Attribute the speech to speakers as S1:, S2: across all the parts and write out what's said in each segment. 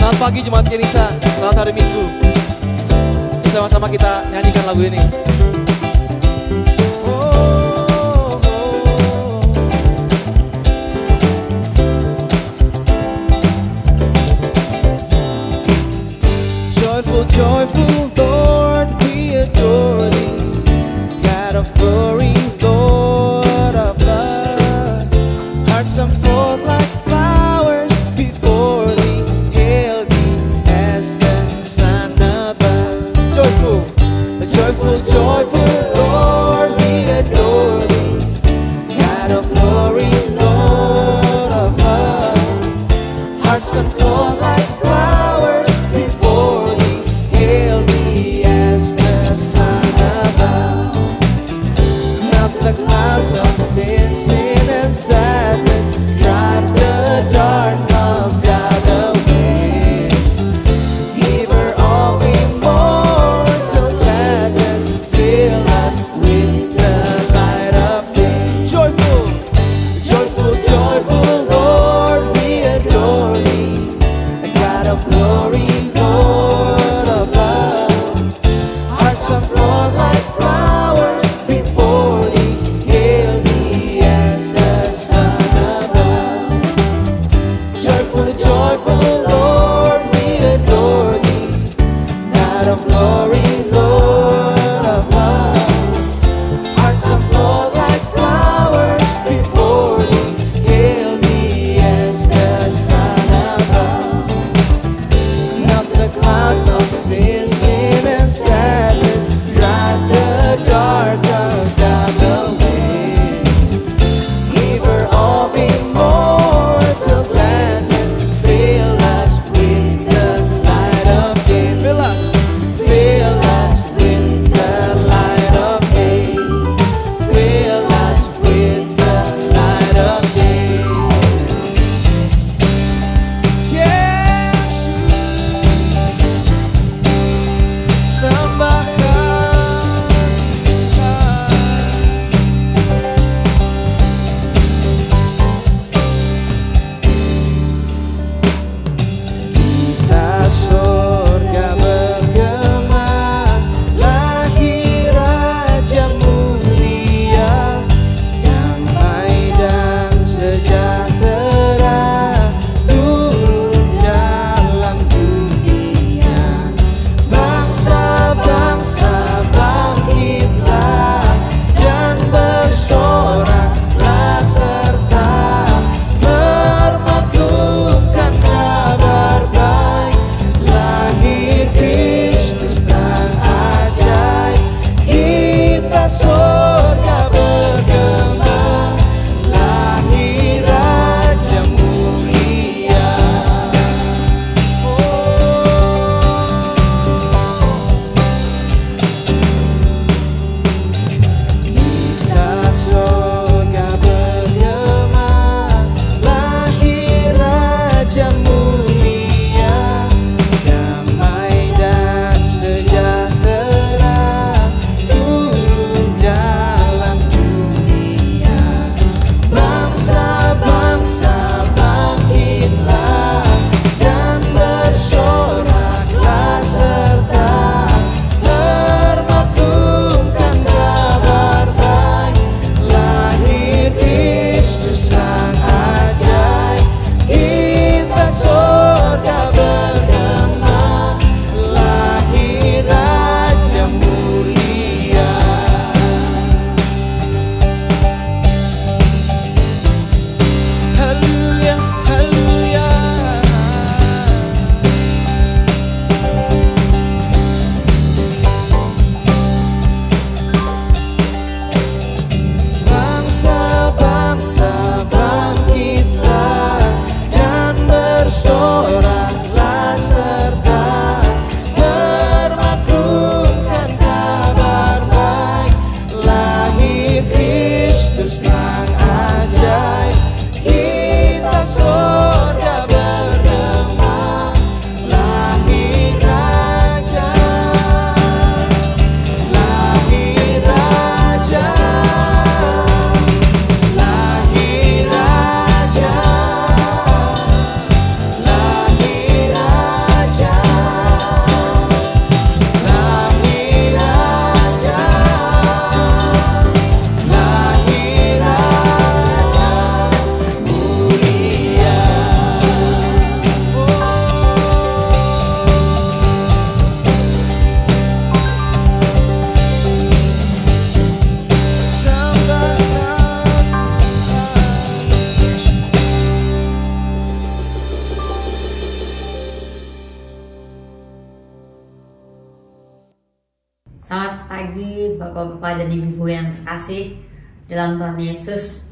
S1: Selamat pagi Jemaat Kenisa, selamat hari Minggu. Sama-sama kita nyanyikan lagu ini. Joyful, joyful Lord, we adore Thee, God of glory, Lord of love. Hearts unfold like flowers before Thee, hail Thee as the sun above. Joyful, joyful, joyful Lord, we adore Thee, God of glory, Lord of love. Hearts unfold like flowers before Thee, hail Thee as the sun above. Melt the clouds of sin, sin and sadness, drive the dark of doubt away. Giver of immortal gladness, fill us with the light of day. Joyful, joyful, joyful Lord, we adore Thee, God of glory, Lord of love. Hearts unfold like flowers before Thee, hail Thee as the sun above. Joyful, joyful Lord, we adore Thee, God of glory, Lord of love. Hearts unfold like flowers before Thee, hail Thee as the sun above. Melt the clouds of sin, sin and sadness, drive the dark of doubt away. Giver of immortal gladness, fill us with the light of day. Fill us with the light of day. Fill us with the light of day. Yes, sambahkan kita surga bergema, lahir Raja mulia, damai dan sejahtera turun dalam dunia. Bangsa-bangsa bangkitlah dan bersoraklah serta bermaklumkan kabar baik. Lahir Kristus sang ajaib, kita surga bergema, lahir Raja mulia. Kita surga bergema, lahir Raja mulia, damai dan sejahtera turun dalam dunia. Bangsa-bangsa bangkitlah dan bersoraklah serta bermaklumkan kabar baik. Lahir Kristus sang ajaib, kita surga bergema, lahir Raja mulia. Haleluya, haleluya. Bangsa-bangsa bangkitlah dan bersoraklah serta bermaklumkan kabar baik. Lahir Kristus sang ajaib, kita surga bergema, lahir Raja, lahir Raja, lahir Raja, lahir
S2: pagi Bapak-bapak dan Ibu-ibu yang terkasih dalam Tuhan Yesus.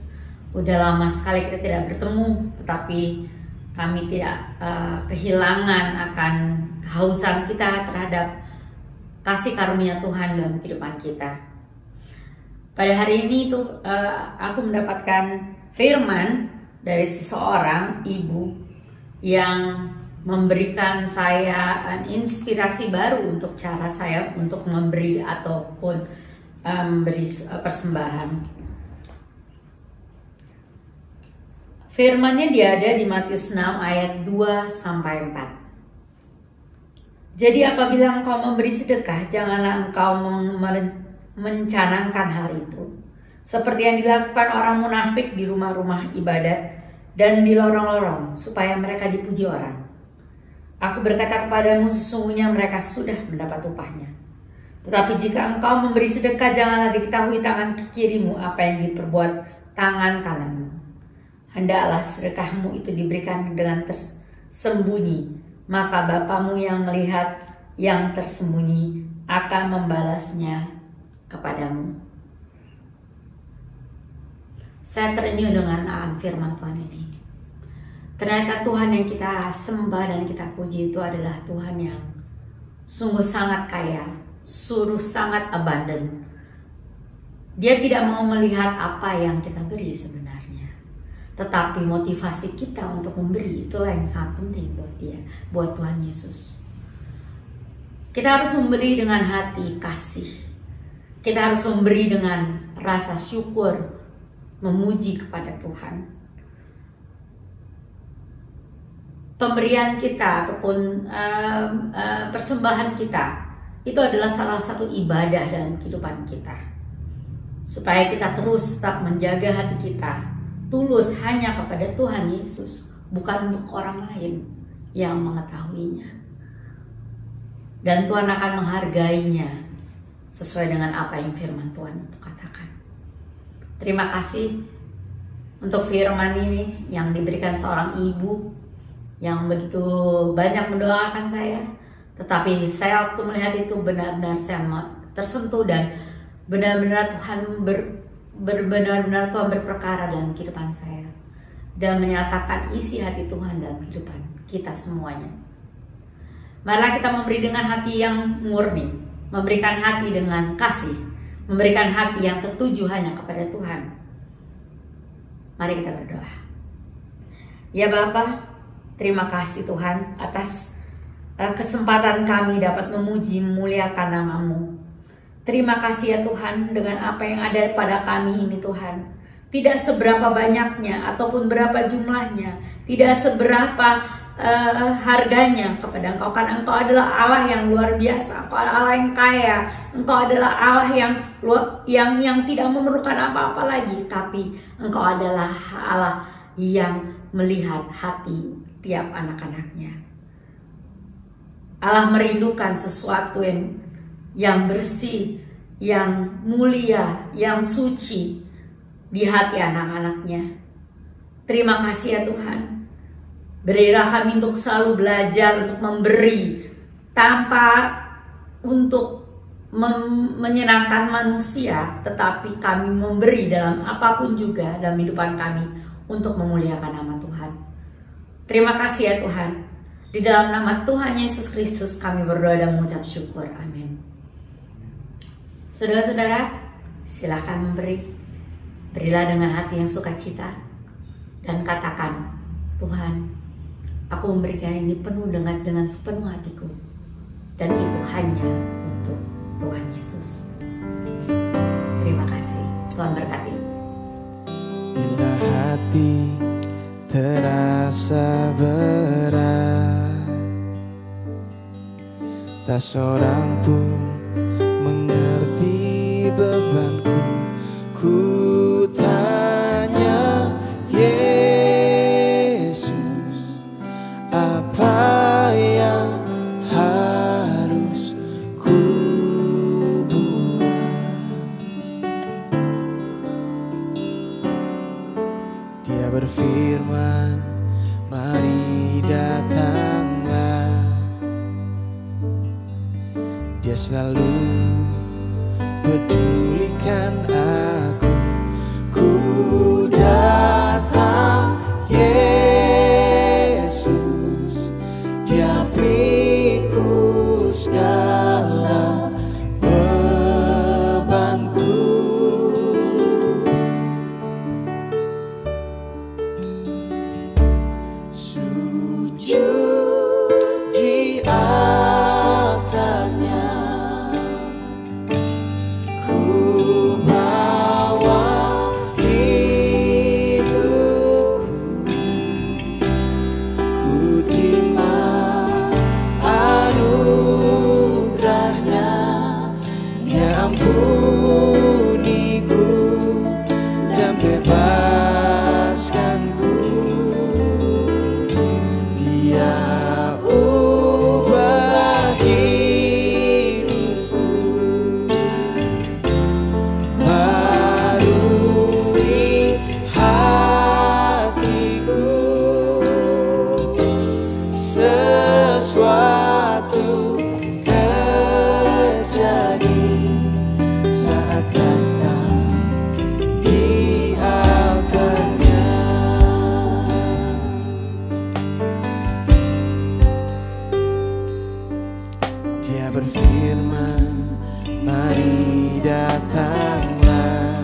S2: Udah lama sekali kita tidak bertemu, tetapi kami tidak kehilangan akan kehausan kita terhadap kasih karunia Tuhan dalam kehidupan kita. Pada hari ini aku mendapatkan firman dari seseorang ibu yang memberikan saya inspirasi baru untuk cara saya untuk memberi ataupun memberi persembahan. Firman-Nya dia ada di Matius 6 ayat 2 sampai 4. Jadi apabila engkau memberi sedekah, janganlah engkau mencanangkan hal itu, seperti yang dilakukan orang munafik di rumah-rumah ibadat dan di lorong-lorong, supaya mereka dipuji orang. Aku berkata kepadamu, sesungguhnya mereka sudah mendapat upahnya. Tetapi jika engkau memberi sedekah, janganlah diketahui tangan kirimu apa yang diperbuat tangan kananmu. Hendaklah sedekahmu itu diberikan dengan tersembunyi, maka Bapamu yang melihat yang tersembunyi akan membalasnya kepadamu. Saya terenyuh dengan akan firman Tuhan ini. Ternyata Tuhan yang kita sembah dan kita puji itu adalah Tuhan yang sungguh sangat kaya, sangat abundant. Dia tidak mau melihat apa yang kita beri sebenarnya, tetapi motivasi kita untuk memberi itulah yang sangat penting buat dia, buat Tuhan Yesus. Kita harus memberi dengan hati kasih. Kita harus memberi dengan rasa syukur, memuji kepada Tuhan. Pemberian kita ataupun persembahan kita itu adalah salah satu ibadah dalam kehidupan kita, supaya kita terus tetap menjaga hati kita tulus hanya kepada Tuhan Yesus, bukan untuk orang lain yang mengetahuinya. Dan Tuhan akan menghargainya sesuai dengan apa yang firman Tuhan itu katakan. Terima kasih untuk firman ini yang diberikan seorang ibu yang begitu banyak mendoakan saya, tetapi saya waktu melihat itu benar-benar saya tersentuh dan benar-benar Tuhan benar-benar Tuhan berperkara dalam kehidupan saya dan menyatakan isi hati Tuhan dalam kehidupan kita semuanya. Marilah kita memberi dengan hati yang murni, memberikan hati dengan kasih, memberikan hati yang tertuju hanya kepada Tuhan. Mari kita berdoa. Ya Bapa, terima kasih Tuhan atas kesempatan kami dapat memuji memuliakan nama-Mu. Terima kasih ya Tuhan dengan apa yang ada pada kami ini Tuhan. Tidak seberapa banyaknya ataupun berapa jumlahnya, tidak seberapa harganya kepada Engkau, karena Engkau adalah Allah yang luar biasa, Engkau adalah Allah yang kaya, Engkau adalah Allah yang tidak memerlukan apa-apa lagi, tapi Engkau adalah Allah yang melihat hati tiap anak-anaknya. Allah merindukan sesuatu yang bersih, yang mulia, yang suci di hati anak-anaknya. Terima kasih ya Tuhan. Berilah kami untuk selalu belajar untuk memberi tanpa untuk menyenangkan manusia, tetapi kami memberi dalam apapun juga dalam kehidupan kami untuk memuliakan nama Tuhan. Terima kasih ya Tuhan. Di dalam nama Tuhan Yesus Kristus kami berdoa dan mengucap syukur. Amin. Saudara-saudara, silakan memberi. Berilah dengan hati yang sukacita dan katakan, Tuhan, aku memberikan ini penuh dengan sepenuh hatiku, dan itu hanya untuk Tuhan Yesus. Terima kasih. Tuhan berkati.
S1: Bila hati terasa berat, tak seorang pun mengerti bebanku. Ku tanya Yesus, apa yang harus ku buat? Dia berfirman, mari datanglah. Dia selalu pedulikan aku. Ku datang Yesus, Dia pikul segala bebanku. Sujud di altarnya, ku bawa hidupku, ku terima anugerahnya. Dia ampuniku dan bebaskanku. Dia ubah hidupku, barui hatiku. Sesuatu terjadi saat datang di altarnya. Dia berfirman, mari datanglah.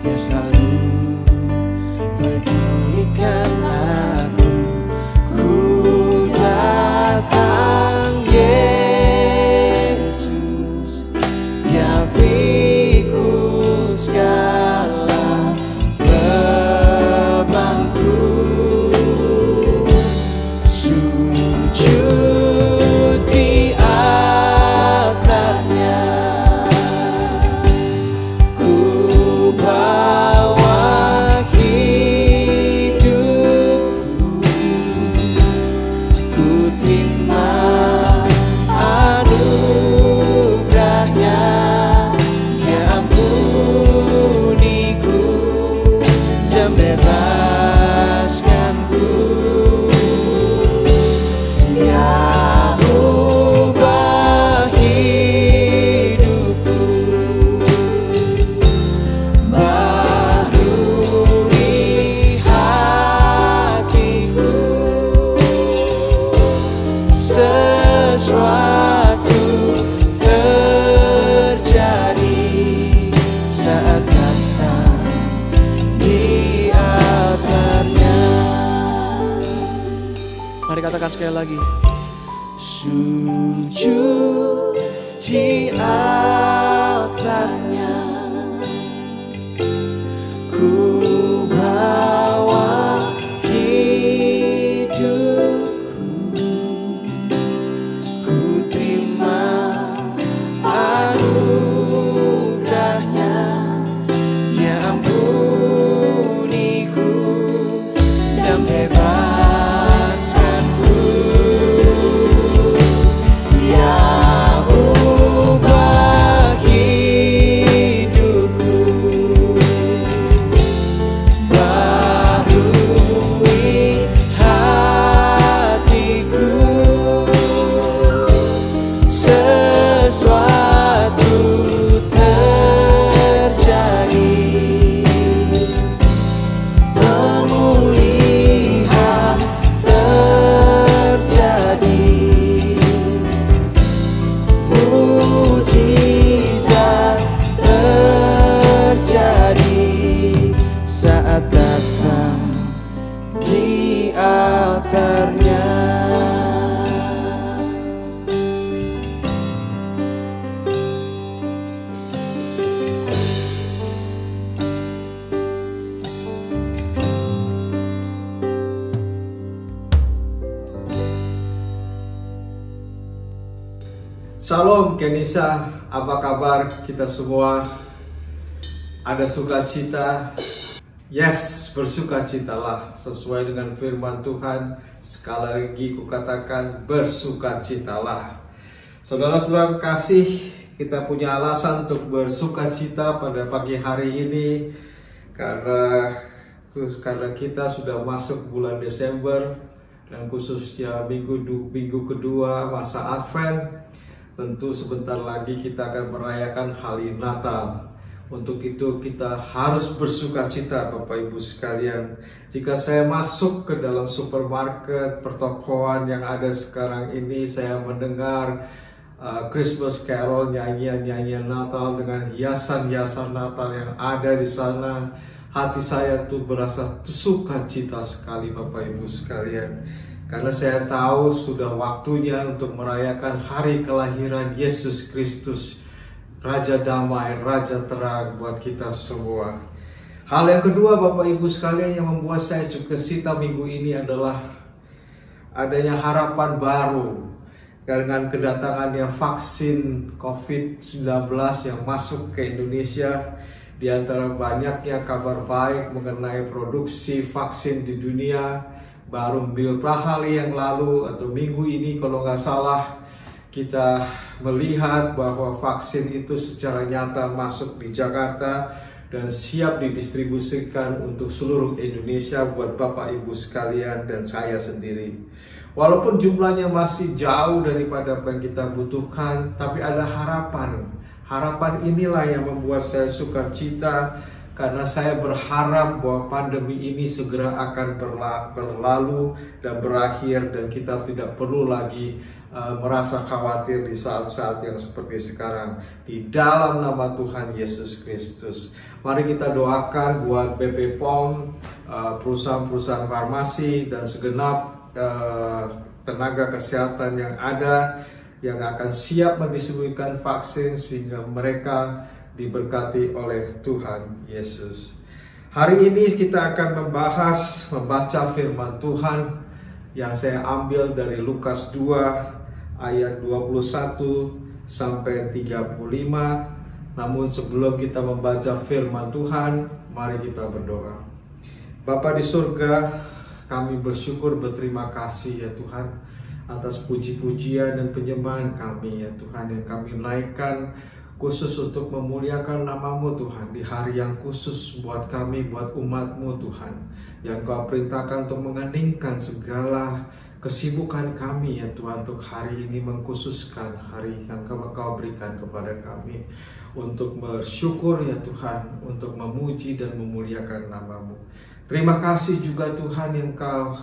S1: Dia selalu pedulikan aku. Ku datang Yesus, Dia pikul segala bebanku. Sujud di altarnya, ku bawa hidupku, ku terima anugerahnya. Dia ampuniku dan bebaskanku. Dia ubah hidupku, barui hatiku. Sesuatu terjadi saat datang di altarnya. Mari katakan sekali lagi. Sujud di altarnya, ku bawa hidupku, ku terima anugerahnya. Dia ampuniku dan bebaskanku. Dia ubah hidupku, barui hatiku. Sesuatu terjadi, pemulihan terjadi, mujizat terjadi saat datang di altarnya.
S3: Shalom Kenisa, apa kabar kita semua? Ada sukacita? Yes, bersukacitalah sesuai dengan firman Tuhan. Sekali lagi kukatakan bersukacitalah. Saudara-saudara kasih, kita punya alasan untuk bersukacita pada pagi hari ini karena kita sudah masuk bulan Desember dan khususnya minggu kedua masa Advent. Tentu sebentar lagi kita akan merayakan hari Natal. Untuk itu kita harus bersukacita Bapak Ibu sekalian. Jika saya masuk ke dalam supermarket, pertokoan yang ada sekarang ini, saya mendengar Christmas Carol, nyanyian-nyanyian Natal dengan hiasan-hiasan Natal yang ada di sana, hati saya tuh berasa sukacita sekali Bapak Ibu sekalian. Karena saya tahu sudah waktunya untuk merayakan hari kelahiran Yesus Kristus, Raja Damai, Raja Terang buat kita semua. Hal yang kedua Bapak Ibu sekalian yang membuat saya sukacita minggu ini adalah adanya harapan baru dengan kedatangannya vaksin COVID-19 yang masuk ke Indonesia. Di antara banyaknya kabar baik mengenai produksi vaksin di dunia, baru beberapa hari yang lalu atau minggu ini kalau nggak salah, kita melihat bahwa vaksin itu secara nyata masuk di Jakarta dan siap didistribusikan untuk seluruh Indonesia buat Bapak Ibu sekalian dan saya sendiri. Walaupun jumlahnya masih jauh daripada apa yang kita butuhkan, tapi ada harapan. Harapan inilah yang membuat saya sukacita, karena saya berharap bahwa pandemi ini segera akan berlalu dan berakhir dan kita tidak perlu lagi merasa khawatir di saat-saat yang seperti sekarang. Di dalam nama Tuhan Yesus Kristus, mari kita doakan buat BP POM, perusahaan-perusahaan farmasi dan segenap tenaga kesehatan yang ada yang akan siap mendistribusikan vaksin sehingga mereka diberkati oleh Tuhan Yesus. Hari ini kita akan membaca firman Tuhan yang saya ambil dari Lukas 2 ayat 21 sampai 35. Namun sebelum kita membaca firman Tuhan, mari kita berdoa. Bapa di surga, kami bersyukur berterima kasih ya Tuhan atas puji-pujian dan penyembahan kami ya Tuhan yang kami naikkan khusus untuk memuliakan nama-Mu Tuhan di hari yang khusus buat kami, buat umat-Mu Tuhan, yang Kau perintahkan untuk mengeningkan segala kesibukan kami ya Tuhan untuk hari ini, mengkhususkan hari yang Kau berikan kepada kami untuk bersyukur ya Tuhan, untuk memuji dan memuliakan nama-Mu. Terima kasih juga Tuhan yang Kau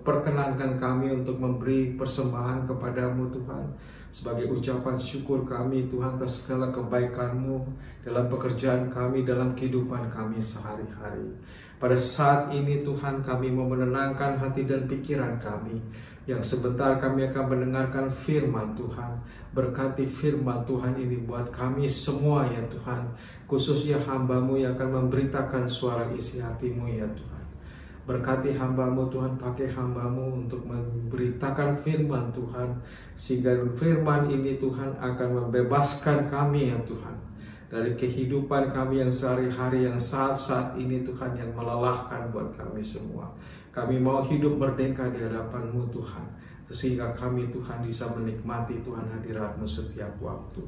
S3: perkenankan kami untuk memberi persembahan kepada-Mu Tuhan, sebagai ucapan syukur kami Tuhan atas segala kebaikan-Mu dalam pekerjaan kami, dalam kehidupan kami sehari-hari. Pada saat ini Tuhan, kami mau menenangkan hati dan pikiran kami, yang sebentar kami akan mendengarkan firman Tuhan. Berkati firman Tuhan ini buat kami semua ya Tuhan, khususnya hamba-Mu yang akan memberitakan suara isi hati-Mu ya Tuhan. Berkati hamba-Mu Tuhan, pakai hamba-Mu untuk memberitakan firman Tuhan, sehingga firman ini Tuhan akan membebaskan kami ya Tuhan dari kehidupan kami yang sehari-hari, yang saat-saat ini Tuhan yang melelahkan buat kami semua. Kami mau hidup merdeka di hadapan-Mu Tuhan, sehingga kami Tuhan bisa menikmati Tuhan hadirat-Mu setiap waktu.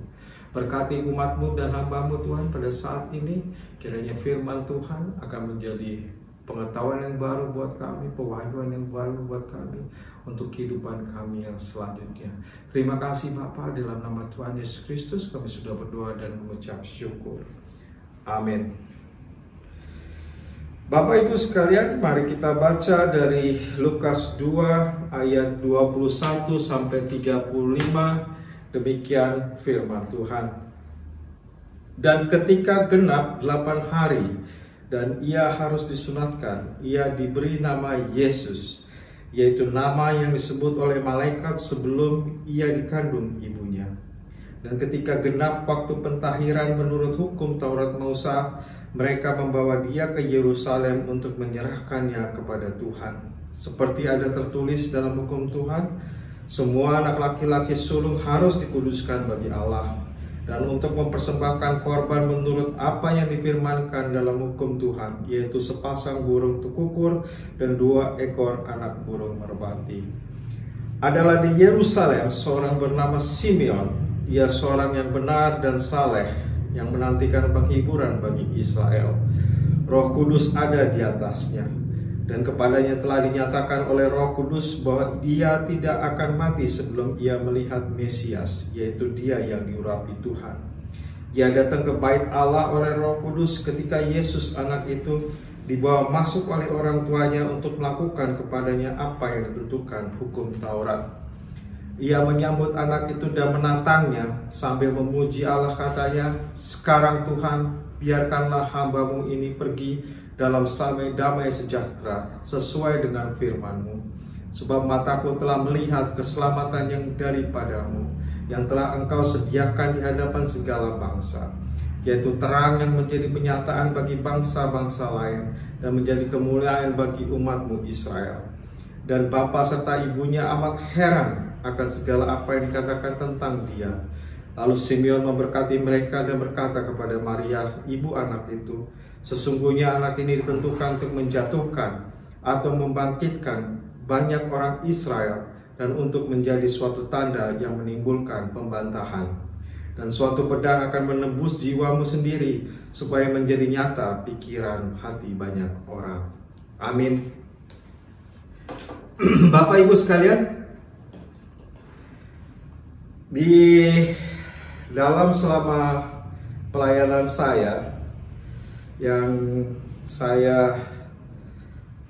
S3: Berkati umat-Mu dan hamba-Mu Tuhan pada saat ini, kiranya firman Tuhan akan menjadi pengetahuan yang baru buat kami, pewahyuan yang baru buat kami untuk kehidupan kami yang selanjutnya. Terima kasih Bapa, dalam nama Tuhan Yesus Kristus kami sudah berdoa dan mengucap syukur. Amin. Bapak Ibu sekalian, mari kita baca dari Lukas 2 ayat 21 sampai 35. Demikian firman Tuhan. Dan ketika genap 8 hari dan ia harus disunatkan, ia diberi nama Yesus, yaitu nama yang disebut oleh malaikat sebelum ia dikandung ibunya. Dan ketika genap waktu pentahiran menurut hukum Taurat Musa, mereka membawa dia ke Yerusalem untuk menyerahkannya kepada Tuhan. Seperti ada tertulis dalam hukum Tuhan, semua anak laki-laki sulung harus dikuduskan bagi Allah, dan untuk mempersembahkan korban menurut apa yang difirmankan dalam hukum Tuhan, yaitu sepasang burung tukukur dan 2 ekor anak burung merpati. Adalah di Yerusalem seorang bernama Simeon. Ia seorang yang benar dan saleh, yang menantikan penghiburan bagi Israel. Roh Kudus ada di atasnya, Dan kepadanya telah dinyatakan oleh Roh Kudus bahwa dia tidak akan mati sebelum ia melihat Mesias, yaitu dia yang diurapi Tuhan. Ia datang ke bait Allah oleh Roh Kudus ketika Yesus anak itu dibawa masuk oleh orang tuanya untuk melakukan kepadanya apa yang ditentukan hukum Taurat. Ia menyambut anak itu dan menatangnya sambil memuji Allah, katanya, "Sekarang Tuhan, biarkanlah hamba-Mu ini pergi dalam damai sejahtera sesuai dengan firman-Mu. Sebab mataku telah melihat keselamatan yang daripada-Mu, yang telah Engkau sediakan di hadapan segala bangsa, yaitu terang yang menjadi penyataan bagi bangsa-bangsa lain dan menjadi kemuliaan bagi umat-Mu Israel." Dan bapa serta ibunya amat heran akan segala apa yang dikatakan tentang dia. Lalu Simeon memberkati mereka dan berkata kepada Maria, ibu anak itu, "Sesungguhnya anak ini ditentukan untuk menjatuhkan atau membangkitkan banyak orang Israel, dan untuk menjadi suatu tanda yang menimbulkan pembantahan. Dan suatu pedang akan menembus jiwamu sendiri, supaya menjadi nyata pikiran hati banyak orang." Amin. Bapak Ibu sekalian, di dalam selama pelayanan saya yang saya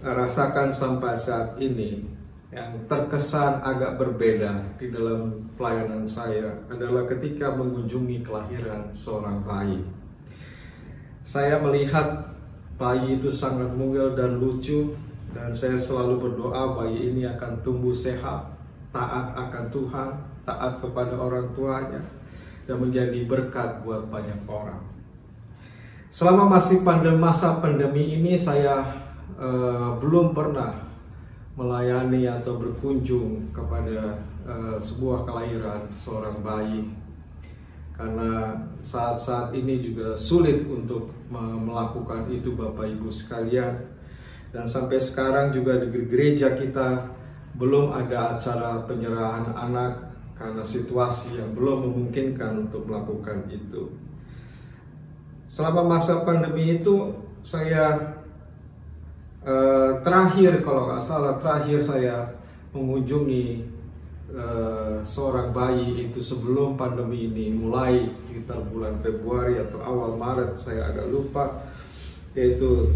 S3: rasakan sampai saat ini, yang terkesan agak berbeda di dalam pelayanan saya adalah ketika mengunjungi kelahiran seorang bayi. Saya melihat bayi itu sangat mungil dan lucu, dan saya selalu berdoa bayi ini akan tumbuh sehat, taat akan Tuhan, taat kepada orang tuanya, dan menjadi berkat buat banyak orang. Selama masih masa pandemi ini, saya belum pernah melayani atau berkunjung kepada sebuah kelahiran seorang bayi, karena saat-saat ini juga sulit untuk melakukan itu Bapak Ibu sekalian. Dan sampai sekarang juga di gereja kita belum ada acara penyerahan anak karena situasi yang belum memungkinkan untuk melakukan itu. Selama masa pandemi itu saya terakhir saya mengunjungi seorang bayi itu sebelum pandemi ini mulai, sekitar bulan Februari atau awal Maret, saya agak lupa, yaitu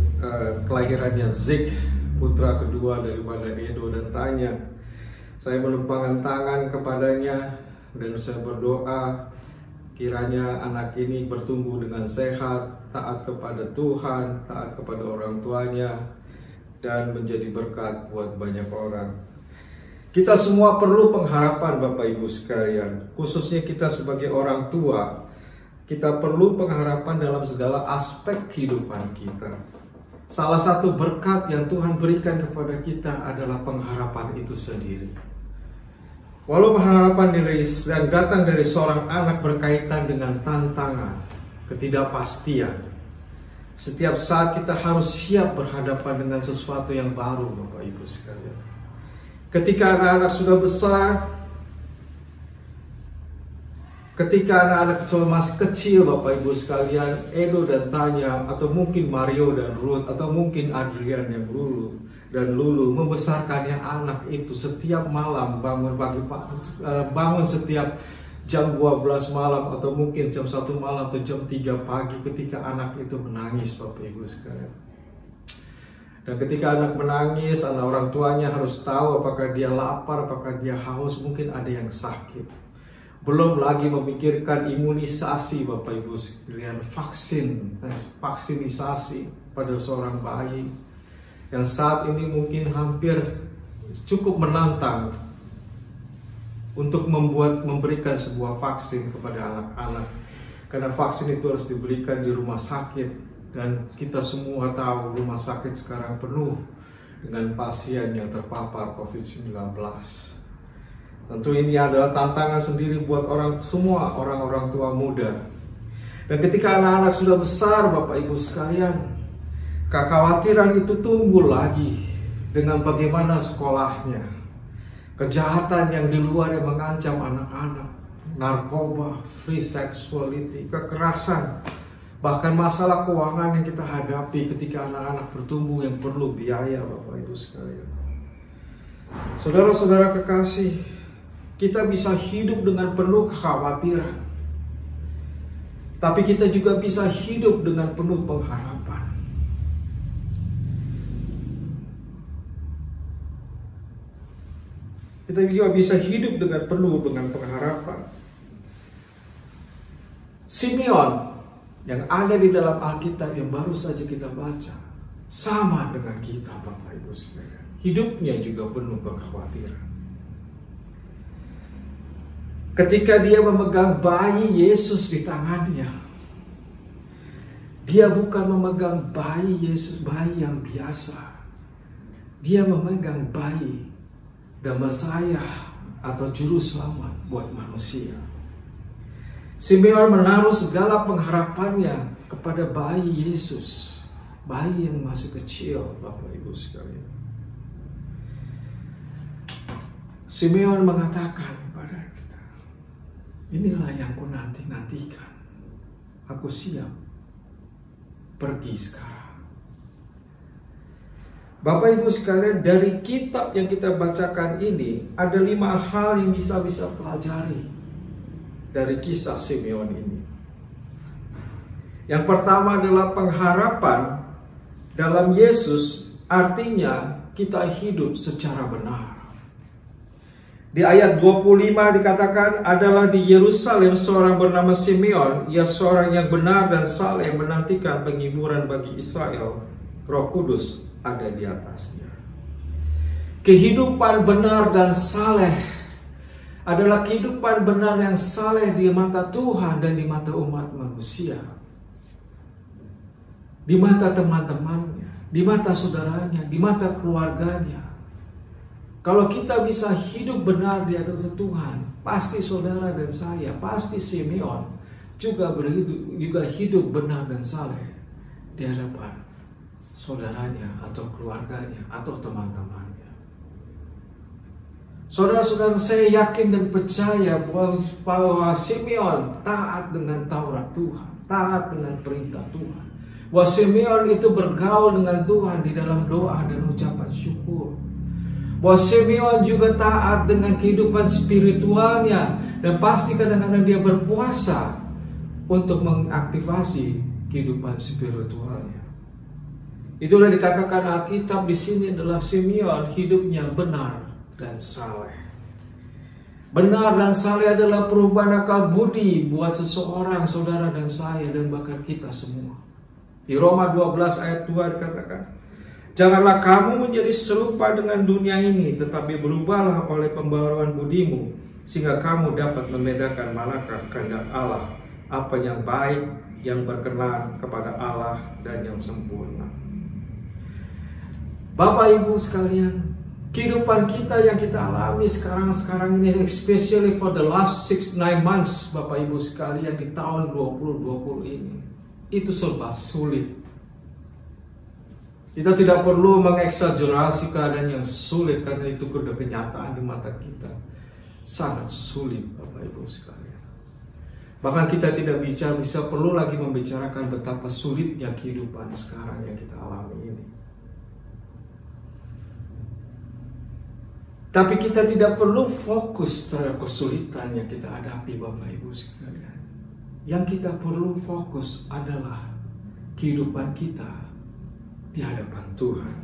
S3: kelahirannya Zik, putra kedua daripada Edo dan Tanya. Saya menumpangkan tangan kepadanya dan saya berdoa kiranya anak ini bertumbuh dengan sehat, taat kepada Tuhan, taat kepada orang tuanya, dan menjadi berkat buat banyak orang. Kita semua perlu pengharapan Bapak Ibu sekalian, khususnya kita sebagai orang tua. Kita perlu pengharapan dalam segala aspek kehidupan kita. Salah satu berkat yang Tuhan berikan kepada kita adalah pengharapan itu sendiri. Walau pengharapan dan datang dari seorang anak berkaitan dengan tantangan, ketidakpastian, setiap saat kita harus siap berhadapan dengan sesuatu yang baru Bapak Ibu sekalian. Ketika anak-anak sudah besar, ketika anak-anak masih kecil Bapak Ibu sekalian, Edo dan Tanya, atau mungkin Mario dan Ruth, atau mungkin Adrian yang Lulu membesarkannya anak itu setiap malam bangun setiap jam 12 malam, atau mungkin jam 1 malam atau jam 3 pagi ketika anak itu menangis Bapak Ibu sekalian. Dan ketika anak menangis, anak orang tuanya harus tahu apakah dia lapar, apakah dia haus, mungkin ada yang sakit. Belum lagi memikirkan imunisasi Bapak Ibu sekalian, vaksinisasi pada seorang bayi yang saat ini mungkin hampir cukup menantang untuk memberikan sebuah vaksin kepada anak-anak, karena vaksin itu harus diberikan di rumah sakit, dan kita semua tahu rumah sakit sekarang penuh dengan pasien yang terpapar COVID-19. Tentu ini adalah tantangan sendiri buat orang-orang tua muda. Dan ketika anak-anak sudah besar Bapak Ibu sekalian, kekhawatiran itu tumbuh lagi dengan bagaimana sekolahnya, kejahatan yang di luar yang mengancam anak-anak, narkoba, free sexuality, kekerasan, Bahkan masalah keuangan yang kita hadapi ketika anak-anak bertumbuh yang perlu biaya, Bapak Ibu sekalian. Saudara-saudara kekasih, kita bisa hidup dengan penuh kekhawatiran, tapi kita juga bisa hidup dengan penuh pengharapan. Kita juga bisa hidup dengan penuh dengan pengharapan. Simeon yang ada di dalam Alkitab yang baru saja kita baca sama dengan kita, Bapak Ibu sekalian. Hidupnya juga penuh kekhawatiran. Ketika dia memegang bayi Yesus di tangannya, dia bukan memegang bayi Yesus, bayi yang biasa. Dia memegang bayi dan Mesias atau juru selamat buat manusia. Simeon menaruh segala pengharapannya kepada bayi Yesus, bayi yang masih kecil, Bapak Ibu sekalian. Simeon mengatakan kepada kita, inilah yang ku nanti-nantikan. Aku siap pergi sekarang. Bapak Ibu sekalian, dari kitab yang kita bacakan ini ada 5 hal yang bisa pelajari dari kisah Simeon ini. Yang pertama adalah pengharapan dalam Yesus, artinya kita hidup secara benar. Di ayat 25 dikatakan, adalah di Yerusalem seorang bernama Simeon, ia seorang yang benar dan saleh menantikan penghiburan bagi Israel. Roh Kudus ada di atasnya. Kehidupan benar dan saleh adalah kehidupan benar yang saleh di mata Tuhan dan di mata umat manusia, di mata teman-temannya, di mata saudaranya, di mata keluarganya. Kalau kita bisa hidup benar di hadapan Tuhan, pasti saudara dan saya, pasti Simeon juga hidup benar dan saleh di hadapan saudaranya atau keluarganya atau teman-temannya. Saudara-saudara, saya yakin dan percaya bahwa Simeon taat dengan Taurat Tuhan, taat dengan perintah Tuhan. Bahwa Simeon itu bergaul dengan Tuhan di dalam doa dan ucapan syukur. Bahwa Simeon juga taat dengan kehidupan spiritualnya, dan pasti kadang-kadang dia berpuasa untuk mengaktifasi kehidupan spiritualnya. Itulah dikatakan Alkitab di sini adalah Simeon hidupnya benar dan saleh. Benar dan saleh adalah perubahan akal budi buat seseorang, saudara dan saya, dan bahkan kita semua. Di Roma 12 ayat 2 dikatakan, janganlah kamu menjadi serupa dengan dunia ini, tetapi berubahlah oleh pembaharuan budimu, sehingga kamu dapat membedakan manakah kehendak Allah, apa yang baik, yang berkenan kepada Allah, dan yang sempurna. Bapak Ibu sekalian, kehidupan kita yang kita alami sekarang ini, especially for the last 6-9 months, Bapak Ibu sekalian, di tahun 2020 ini, itu serba sulit. Kita tidak perlu mengeksagerasi keadaan yang sulit, karena itu sudah kenyataan di mata kita. Sangat sulit, Bapak Ibu sekalian. Bahkan kita tidak bisa perlu lagi membicarakan betapa sulitnya kehidupan sekarang yang kita alami ini. Tapi kita tidak perlu fokus terhadap kesulitan yang kita hadapi, Bapak Ibu sekalian. Yang kita perlu fokus adalah kehidupan kita di hadapan Tuhan.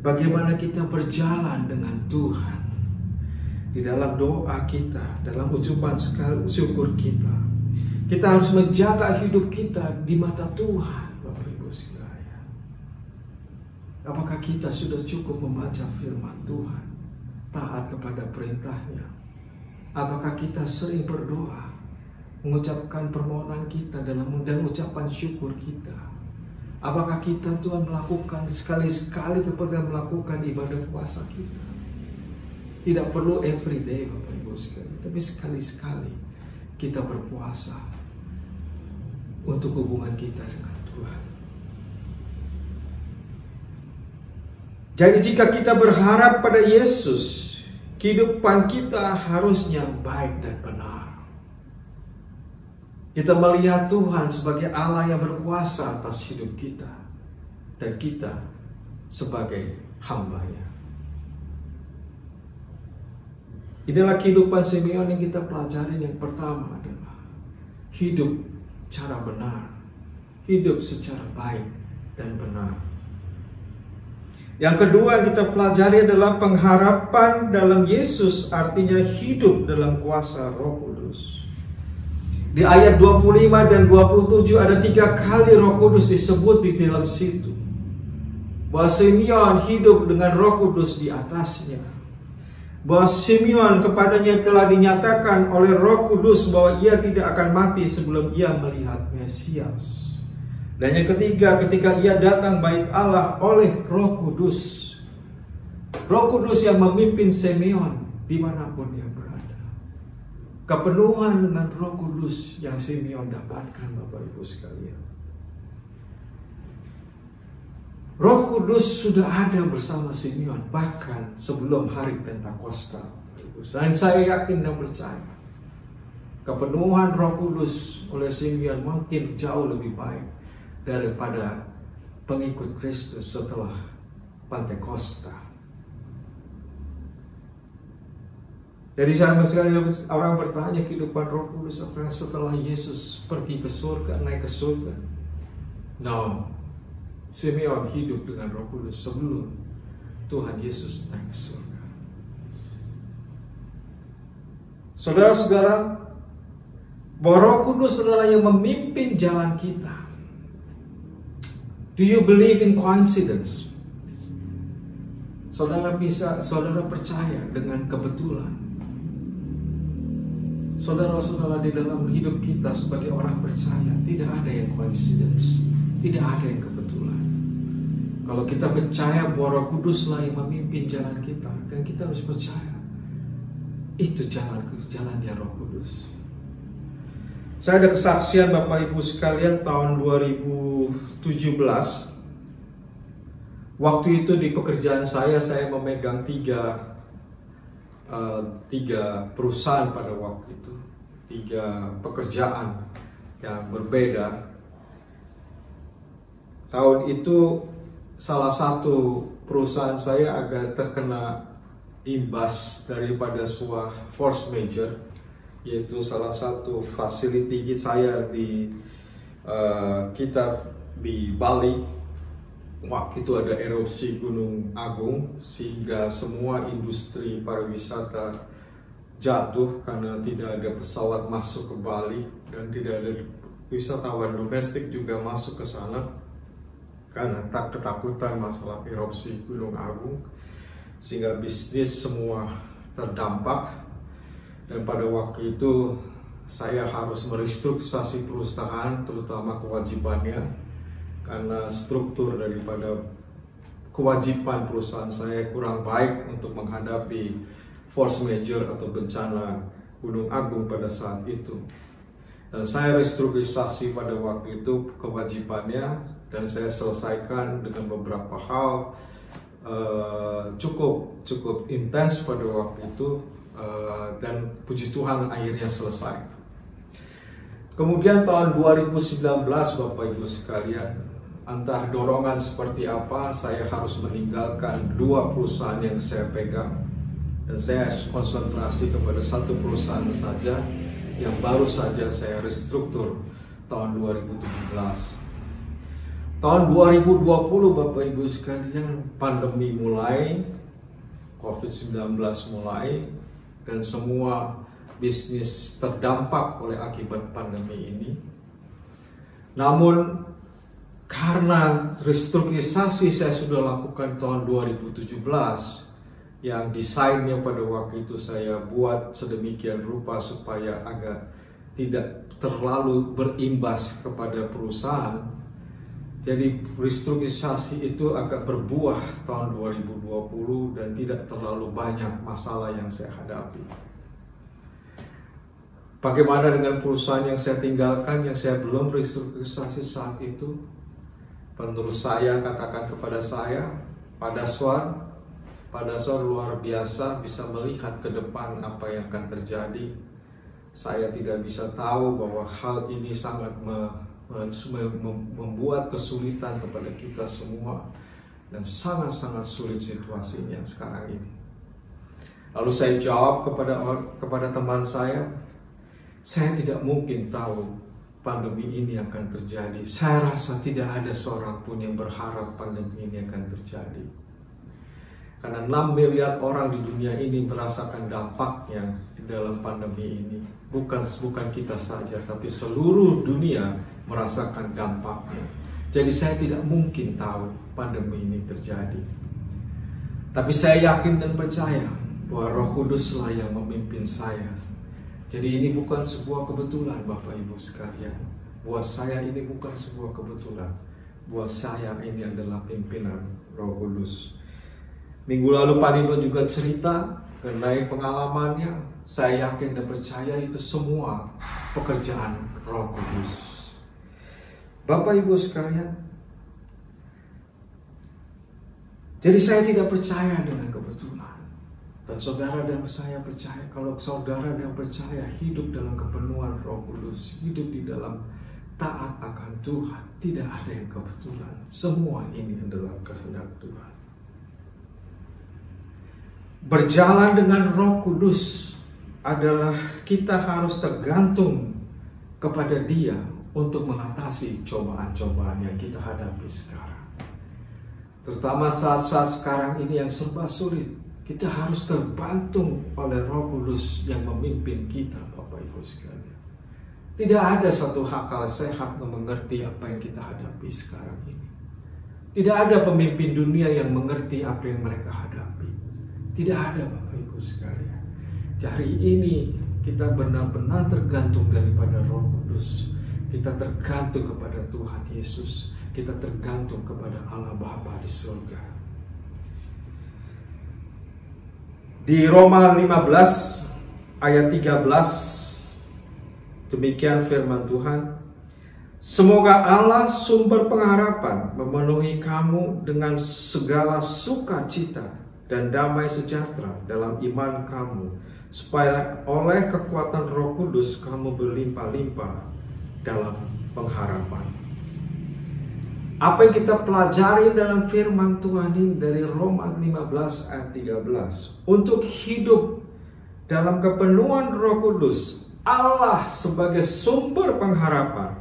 S3: Bagaimana kita berjalan dengan Tuhan di dalam doa kita, dalam ucapan syukur kita. Kita harus menjaga hidup kita di mata Tuhan, Bapak Ibu sekalian. Apakah kita sudah cukup membaca firman Tuhan, taat kepada perintahnya? Apakah kita sering berdoa, mengucapkan permohonan kita dan ucapan syukur kita? Apakah kita Tuhan melakukan sekali-sekali kepada melakukan ibadah puasa kita? Tidak perlu every day, Bapak Ibu sekalian, tapi sekali-sekali kita berpuasa untuk hubungan kita dengan Tuhan. Jadi jika kita berharap pada Yesus, kehidupan kita harusnya baik dan benar. Kita melihat Tuhan sebagai Allah yang berkuasa atas hidup kita, dan kita sebagai hamba-Nya. Inilah kehidupan Simeon yang kita pelajari. Yang pertama adalah hidup cara benar, hidup secara baik dan benar. Yang kedua yang kita pelajari adalah pengharapan dalam Yesus, artinya hidup dalam kuasa Roh Kudus. Di ayat 25 dan 27 ada 3 kali Roh Kudus disebut di dalam situ. Bahwa Simeon hidup dengan Roh Kudus di atasnya. Bahwa Simeon kepadanya telah dinyatakan oleh Roh Kudus bahwa ia tidak akan mati sebelum ia melihat Mesias. Dan yang ketiga, ketika ia datang bait Allah oleh Roh Kudus. Roh Kudus yang memimpin Simeon dimanapun dia berada. Kepenuhan dengan Roh Kudus yang Simeon dapatkan, Bapak Ibu sekalian. Roh Kudus sudah ada bersama Simeon bahkan sebelum hari Pentakosta. Dan saya yakin dan percaya kepenuhan Roh Kudus oleh Simeon mungkin jauh lebih baik daripada pengikut Kristus setelah Pentakosta. Jadi sama sekali orang bertanya kehidupan Roh Kudus apakah setelah Yesus pergi ke surga, naik ke surga? No, Simeon hidup dengan Roh Kudus sebelum Tuhan Yesus naik ke surga. Saudara-saudara, bahwa Roh Kudus adalah yang memimpin jalan kita. Do you believe in coincidence? Saudara percaya dengan kebetulan? Saudara-saudara, di dalam hidup kita sebagai orang percaya tidak ada yang coincidence, tidak ada yang kebetulan. Kalau kita percaya bahwa Roh Kuduslah yang memimpin jalan kita, dan kita harus percaya itu jalannya Roh Kudus. Saya ada kesaksian Bapak Ibu sekalian tahun 2017. Waktu itu di pekerjaan saya memegang tiga perusahaan pada waktu itu, 3 pekerjaan yang berbeda. Tahun itu salah satu perusahaan saya agak terkena imbas daripada sebuah force major, yaitu salah satu facility saya di Bali. Waktu itu ada erupsi Gunung Agung sehingga semua industri pariwisata jatuh karena tidak ada pesawat masuk ke Bali dan tidak ada wisatawan domestik juga masuk ke sana karena ketakutan masalah erupsi Gunung Agung, sehingga bisnis semua terdampak. Dan pada waktu itu saya harus merestrukturisasi perusahaan, terutama kewajibannya, karena struktur daripada kewajiban perusahaan saya kurang baik untuk menghadapi force major atau bencana Gunung Agung pada saat itu. Dan saya restrukturisasi pada waktu itu kewajibannya, dan saya selesaikan dengan beberapa hal cukup intens pada waktu itu, dan puji Tuhan akhirnya selesai. Kemudian tahun 2019 Bapak Ibu sekalian, entah dorongan seperti apa, saya harus meninggalkan 2 perusahaan yang saya pegang, dan saya konsentrasi kepada 1 perusahaan saja yang baru saja saya restruktur tahun 2017. Tahun 2020 Bapak Ibu sekalian, pandemi mulai, COVID-19 mulai, dan semua bisnis terdampak oleh akibat pandemi ini. Namun karena restrukturisasi saya sudah lakukan tahun 2017, yang desainnya pada waktu itu saya buat sedemikian rupa supaya agar tidak terlalu berimbas kepada perusahaan. Jadi restrukturisasi itu agak berbuah tahun 2020 dan tidak terlalu banyak masalah yang saya hadapi. Bagaimana dengan perusahaan yang saya tinggalkan, yang saya belum restrukturisasi saat itu? Penerus saya katakan kepada saya, Pak Daswar luar biasa bisa melihat ke depan apa yang akan terjadi. Saya tidak bisa tahu bahwa hal ini sangat membuat kesulitan kepada kita semua, dan sangat-sangat sulit situasinya sekarang ini. Lalu saya jawab kepada teman saya tidak mungkin tahu pandemi ini akan terjadi. Saya rasa tidak ada seorang pun yang berharap pandemi ini akan terjadi. Karena 6 miliar orang di dunia ini merasakan dampaknya di dalam pandemi ini. Bukan kita saja, tapi seluruh dunia merasakan dampaknya. Jadi saya tidak mungkin tahu pandemi ini terjadi. Tapi saya yakin dan percaya bahwa Roh Kuduslah yang memimpin saya. Jadi ini bukan sebuah kebetulan, Bapak Ibu sekalian. Buat saya ini bukan sebuah kebetulan. Buat saya ini adalah pimpinan Roh Kudus. Minggu lalu Pak Nino juga cerita mengenai pengalamannya. Saya yakin dan percaya itu semua pekerjaan Roh Kudus. Bapak Ibu sekalian, jadi saya tidak percaya dengan kebetulan. Dan saudara dan saya percaya, kalau saudara dan percaya hidup dalam kepenuhan Roh Kudus, hidup di dalam taat akan Tuhan, tidak ada yang kebetulan. Semua ini adalah kehendak Tuhan. Berjalan dengan Roh Kudus adalah kita harus tergantung kepada Dia untuk mengatasi cobaan-cobaan yang kita hadapi sekarang. Terutama saat-saat sekarang ini yang serba sulit. Kita harus terbantung oleh Roh Kudus yang memimpin kita, Bapak Ibu sekalian. Tidak ada satu akal sehat yang mengerti apa yang kita hadapi sekarang ini. Tidak ada pemimpin dunia yang mengerti apa yang mereka hadapi. Tidak ada, Bapak Ibu sekalian. Hari ini kita benar-benar tergantung daripada Roh Kudus. Kita tergantung kepada Tuhan Yesus. Kita tergantung kepada Allah Bapa di surga. Di Roma 15 ayat 13 demikian firman Tuhan. Semoga Allah sumber pengharapan memenuhi kamu dengan segala sukacita dan damai sejahtera dalam iman kamu, supaya oleh kekuatan Roh Kudus kamu berlimpah-limpah dalam pengharapan. Apa yang kita pelajari dalam firman Tuhan ini dari Roma 15 ayat 13. Untuk hidup dalam kepenuhan Roh Kudus, Allah sebagai sumber pengharapan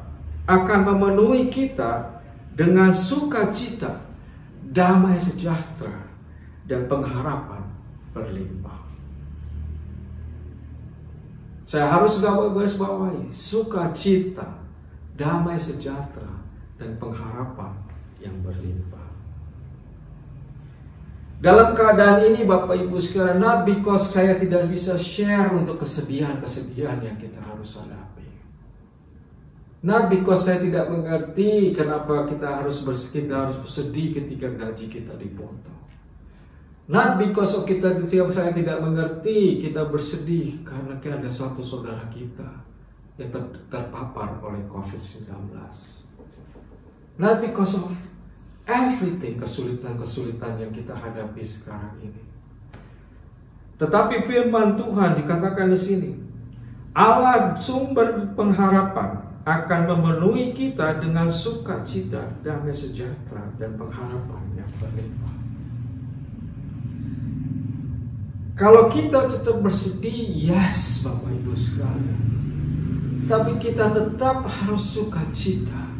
S3: akan memenuhi kita dengan sukacita, damai sejahtera, dan pengharapan berlimpah. Saya harus garis bawahi sukacita, damai sejahtera, dan pengharapan yang berlimpah. Dalam keadaan ini Bapak Ibu sekalian, not because saya tidak bisa share untuk kesedihan-kesedihan yang kita harus hadapi. Not because saya tidak mengerti kenapa kita harus bersedih ketika gaji kita dipotong. Not because saya tidak mengerti kita bersedih karena ada satu saudara kita yang terpapar oleh COVID-19. Not because of everything, kesulitan-kesulitan yang kita hadapi sekarang ini. Tetapi firman Tuhan dikatakan di sini, Allah sumber pengharapan akan memenuhi kita dengan sukacita, damai sejahtera, dan pengharapan yang berlimpah. Kalau kita tetap bersedih, yes Bapak Ibu sekalian, tapi kita tetap harus sukacita,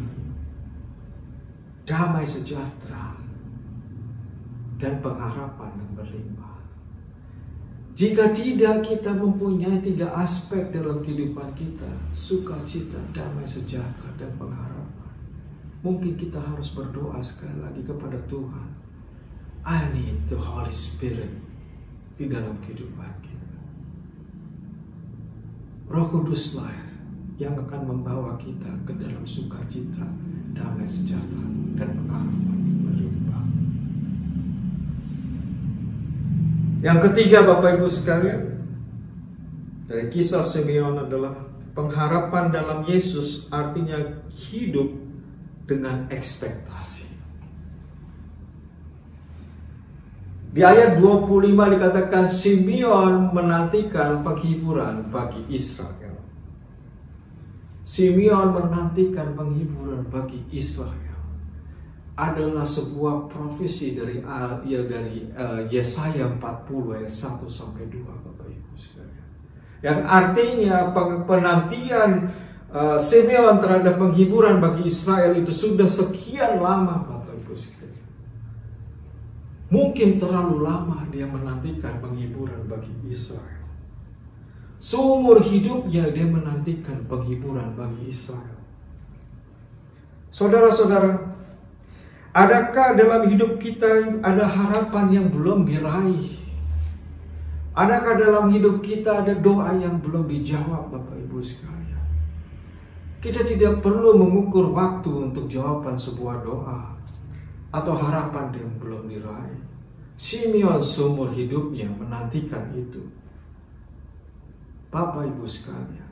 S3: damai sejahtera, dan pengharapan yang berlimpah. Jika tidak kita mempunyai 3 aspek dalam kehidupan kita, sukacita, damai sejahtera, dan pengharapan, mungkin kita harus berdoa sekali lagi kepada Tuhan. I need the Holy Spirit di dalam kehidupan kita. Roh Kuduslah yang akan membawa kita ke dalam sukacita, damai sejahtera, dan pengharapan berlimpah. Yang ketiga Bapak Ibu sekalian, dari kisah Simeon adalah pengharapan dalam Yesus, artinya hidup dengan ekspektasi. Di ayat 25 dikatakan Simeon menantikan penghiburan bagi Israel. Simeon menantikan penghiburan bagi Israel adalah sebuah profesi dari Yesaya 40 ayat 1 sampai 2, Bapak Ibu sekalian. Yang artinya penantian Simeon terhadap penghiburan bagi Israel itu sudah sekian lama, Bapak Ibu sekalian. Mungkin terlalu lama dia menantikan penghiburan bagi Israel. Seumur hidupnya dia menantikan penghiburan bagi Israel. Saudara-saudara, adakah dalam hidup kita ada harapan yang belum diraih? Adakah dalam hidup kita ada doa yang belum dijawab, Bapak Ibu sekalian? Kita tidak perlu mengukur waktu untuk jawaban sebuah doa atau harapan yang belum diraih. Simeon seumur hidupnya menantikan itu. Bapak Ibu sekalian,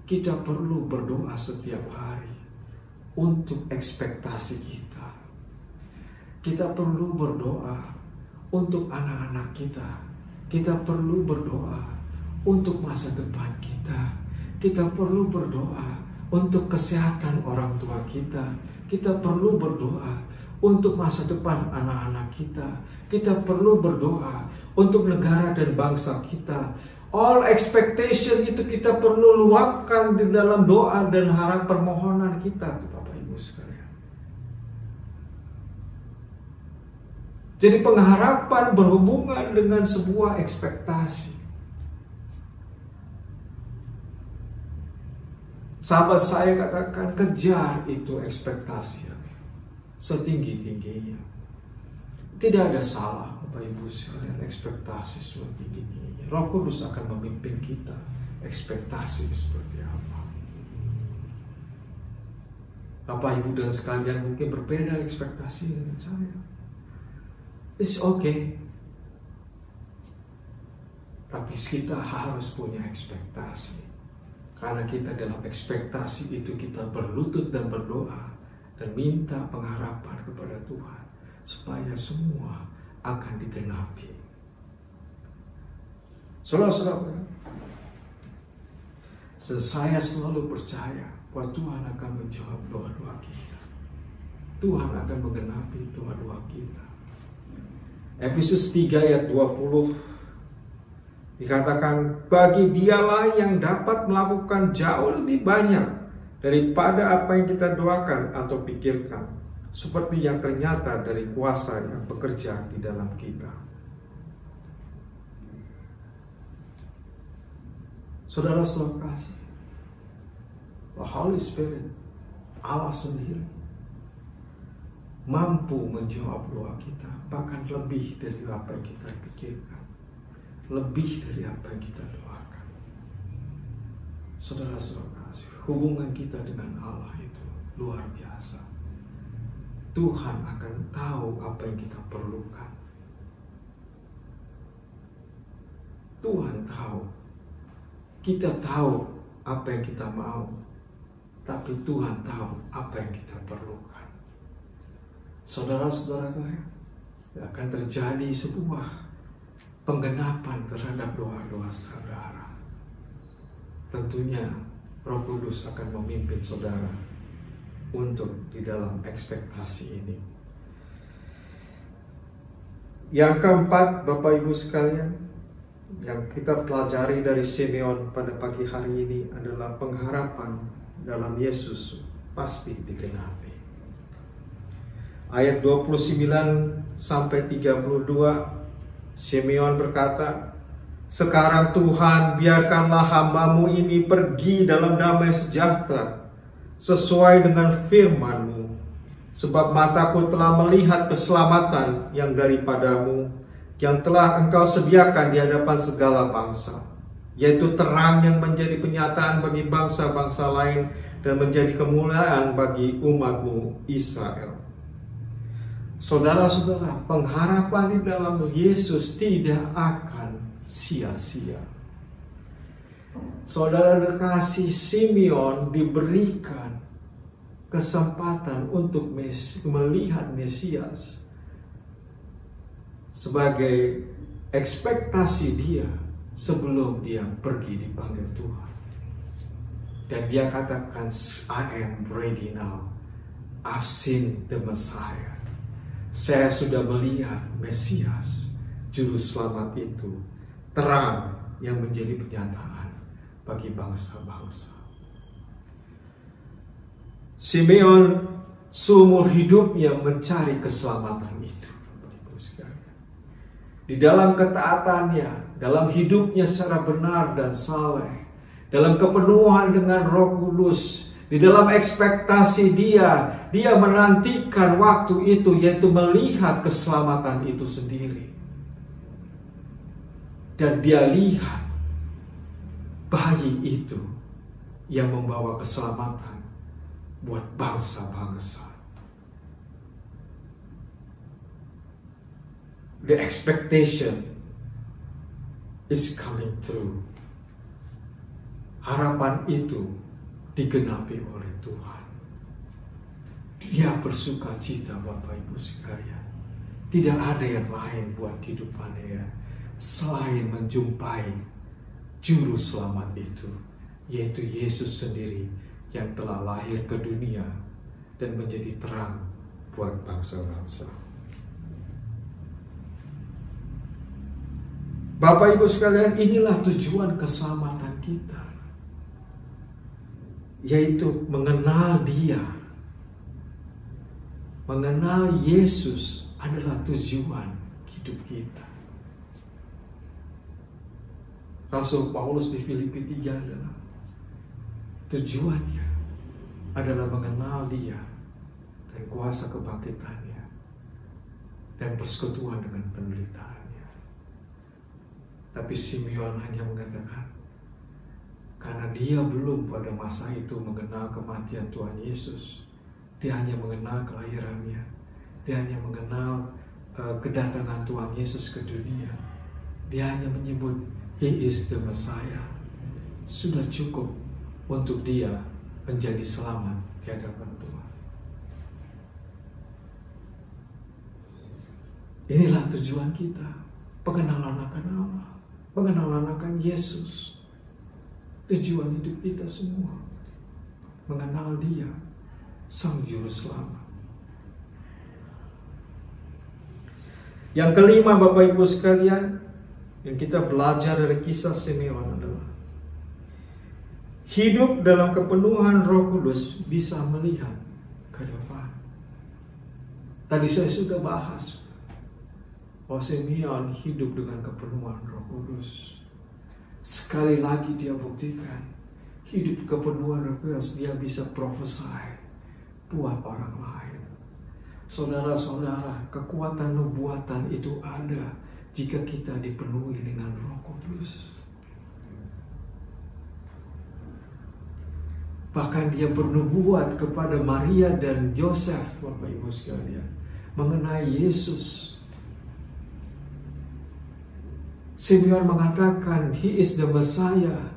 S3: kita perlu berdoa setiap hari untuk ekspektasi kita. Kita perlu berdoa untuk anak-anak kita. Kita perlu berdoa untuk masa depan kita. Kita perlu berdoa untuk kesehatan orang tua kita. Kita perlu berdoa untuk masa depan anak-anak kita. Kita perlu berdoa untuk negara dan bangsa kita. All expectation itu kita perlu luapkan di dalam doa dan harap permohonan kita, Bapak Ibu sekalian. Jadi pengharapan berhubungan dengan sebuah ekspektasi. Sahabat saya katakan, kejar itu ekspektasi setinggi-tingginya. Tidak ada salah, Bapak Ibu sekalian, ekspektasi setinggi-tingginya. Roh Kudus akan memimpin kita ekspektasi seperti apa. Bapak Ibu dan sekalian mungkin berbeda ekspektasi dengan saya. It's okay. Tapi kita harus punya ekspektasi. Karena kita dalam ekspektasi itu kita berlutut dan berdoa dan minta pengharapan kepada Tuhan supaya semua akan digenapi. Saudara-saudara, saya selalu percaya bahwa Tuhan akan menjawab doa-doa kita. Tuhan akan menggenapi doa-doa kita. Efesus 3 ayat 20 dikatakan, bagi dialah yang dapat melakukan jauh lebih banyak daripada apa yang kita doakan atau pikirkan, seperti yang ternyata dari kuasa yang bekerja di dalam kita. Saudara-saudara kasih, the Holy Spirit, Allah sendiri, mampu menjawab doa kita, bahkan lebih dari apa yang kita pikirkan, lebih dari apa yang kita doakan. Saudara-saudara kasih, hubungan kita dengan Allah itu luar biasa. Tuhan akan tahu apa yang kita perlukan. Tuhan tahu. Kita tahu apa yang kita mau, tapi Tuhan tahu apa yang kita perlukan. Saudara-saudara saya, akan terjadi sebuah penggenapan terhadap doa-doa saudara. Tentunya Roh Kudus akan memimpin saudara untuk di dalam ekspektasi ini. Yang keempat, Bapak Ibu sekalian, yang kita pelajari dari Simeon pada pagi hari ini adalah pengharapan dalam Yesus pasti digenapi. Ayat 29 sampai 32, Simeon berkata, sekarang Tuhan, biarkanlah hamba-Mu ini pergi dalam damai sejahtera, sesuai dengan firman-Mu. Sebab mataku telah melihat keselamatan yang daripada-Mu, yang telah Engkau sediakan di hadapan segala bangsa, yaitu terang yang menjadi penyataan bagi bangsa-bangsa lain dan menjadi kemuliaan bagi umat-Mu Israel. Saudara-saudara, pengharapan di dalam Yesus tidak akan sia-sia. Saudara kekasih, Simeon diberikan kesempatan untuk melihat Mesias sebagai ekspektasi dia sebelum dia pergi dipanggil Tuhan. Dan dia katakan, I am ready now. I've seen the Messiah. Saya sudah melihat Mesias, Juru Selamat itu, terang yang menjadi penyataan bagi bangsa-bangsa. Simeon seumur hidupnya mencari keselamatan itu. Di dalam ketaatannya, dalam hidupnya secara benar dan saleh, dalam kepenuhan dengan Roh Kudus, di dalam ekspektasi dia menantikan waktu itu, yaitu melihat keselamatan itu sendiri. Dan dia lihat bayi itu yang membawa keselamatan buat bangsa-bangsa. The expectation is coming true. Harapan itu digenapi oleh Tuhan. Dia bersuka cita, Bapak Ibu sekalian. Tidak ada yang lain buat kehidupannya selain menjumpai Juru Selamat itu, yaitu Yesus sendiri yang telah lahir ke dunia dan menjadi terang buat bangsa-bangsa. Bapak Ibu sekalian, inilah tujuan keselamatan kita, yaitu mengenal Dia. Mengenal Yesus adalah tujuan hidup kita. Rasul Paulus di Filipi 3 adalah tujuannya adalah mengenal Dia dan kuasa kebangkitannya dan persekutuan dengan penderitaannya. Tapi Simeon hanya mengatakan, karena dia belum pada masa itu mengenal kematian Tuhan Yesus, dia hanya mengenal kelahirannya, dia hanya mengenal kedatangan Tuhan Yesus ke dunia, dia hanya menyebut He is the Messiah. Sudah cukup untuk dia menjadi selamat di hadapan Tuhan. Inilah tujuan kita, pengenalan akan Allah, pengenalan akan Yesus. Tujuan hidup kita semua mengenal Dia, Sang Juru Selamat. Yang kelima, Bapak Ibu sekalian, yang kita belajar dari kisah Simeon adalah hidup dalam kepenuhan Roh Kudus bisa melihat ke depan. Tadi saya sudah bahas bahwa Simeon hidup dengan kepenuhan Roh Kudus. Sekali lagi dia buktikan hidup kepenuhan Roh Kudus, dia bisa prophesy buat orang lain. Saudara-saudara, kekuatan nubuatan itu ada jika kita dipenuhi dengan Roh Kudus. Bahkan dia bernubuat kepada Maria dan Yosef, Bapak Ibu sekalian, mengenai Yesus. Simeon mengatakan, He is the Messiah,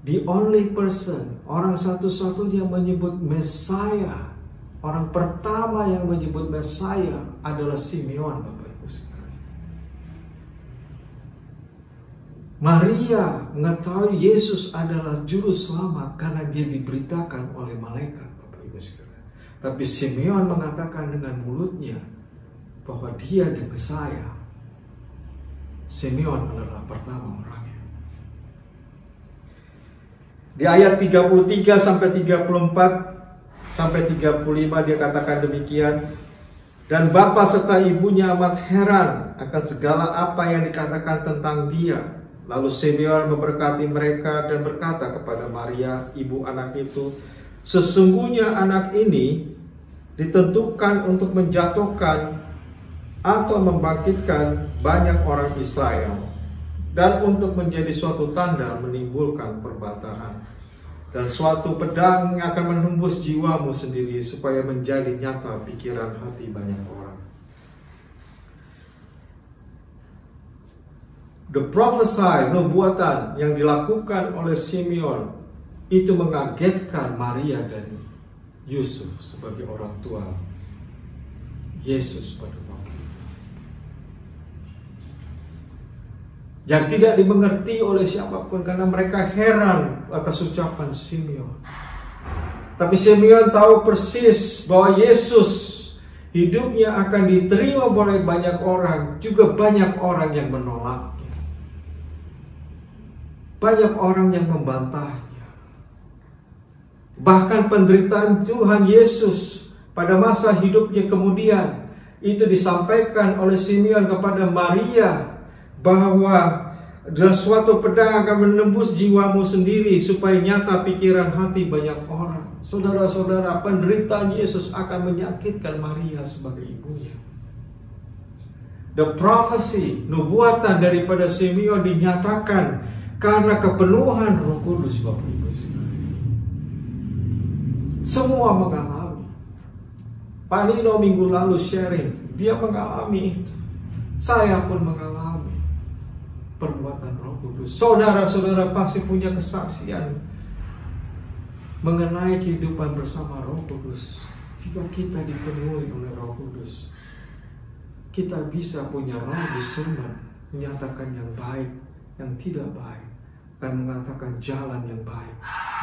S3: the only person, orang satu-satunya menyebut Messiah. Orang pertama yang menyebut Messiah adalah Simeon, Bapak Ibu sekalian. Maria mengetahui Yesus adalah Juru Selamat karena dia diberitakan oleh malaikat, Bapak Ibu sekalian. Tapi Simeon mengatakan dengan mulutnya bahwa dia the Messiah. Simeon adalah pertama orangnya. Di ayat 33 sampai 34 sampai 35 dia katakan demikian. Dan bapa serta ibunya amat heran akan segala apa yang dikatakan tentang dia. Lalu Simeon memberkati mereka dan berkata kepada Maria, ibu anak itu, sesungguhnya anak ini ditentukan untuk menjatuhkan atau membangkitkan banyak orang Israel, dan untuk menjadi suatu tanda menimbulkan perbatahan, dan suatu pedang yang akan menembus jiwamu sendiri, supaya menjadi nyata pikiran hati banyak orang. The prophesy, nubuatan yang dilakukan oleh Simeon itu mengagetkan Maria dan Yusuf sebagai orang tua Yesus pada waktu itu. yang tidak dimengerti oleh siapapun karena mereka heran atas ucapan Simeon. Tapi Simeon tahu persis bahwa Yesus hidupnya akan diterima oleh banyak orang, juga banyak orang yang menolaknya. Banyak orang yang membantahnya. Bahkan penderitaan Tuhan Yesus pada masa hidupnya kemudian itu disampaikan oleh Simeon kepada Maria bahwa dalam suatu pedang akan menembus jiwamu sendiri supaya nyata pikiran hati banyak orang. Saudara-saudara, penderitaan Yesus akan menyakitkan Maria sebagai ibunya. The prophecy, nubuatan daripada Simeon dinyatakan karena kepenuhan Roh Kudus, Bapak Ibu sekalian. Semua mengalami. Pak Nino minggu lalu sharing, dia mengalami itu. Saya pun mengalami perbuatan Roh Kudus. Saudara-saudara pasti punya kesaksian mengenai kehidupan bersama Roh Kudus. Jika kita dipenuhi oleh Roh Kudus, kita bisa punya roh discernment, menyatakan yang baik, yang tidak baik, dan mengatakan jalan yang baik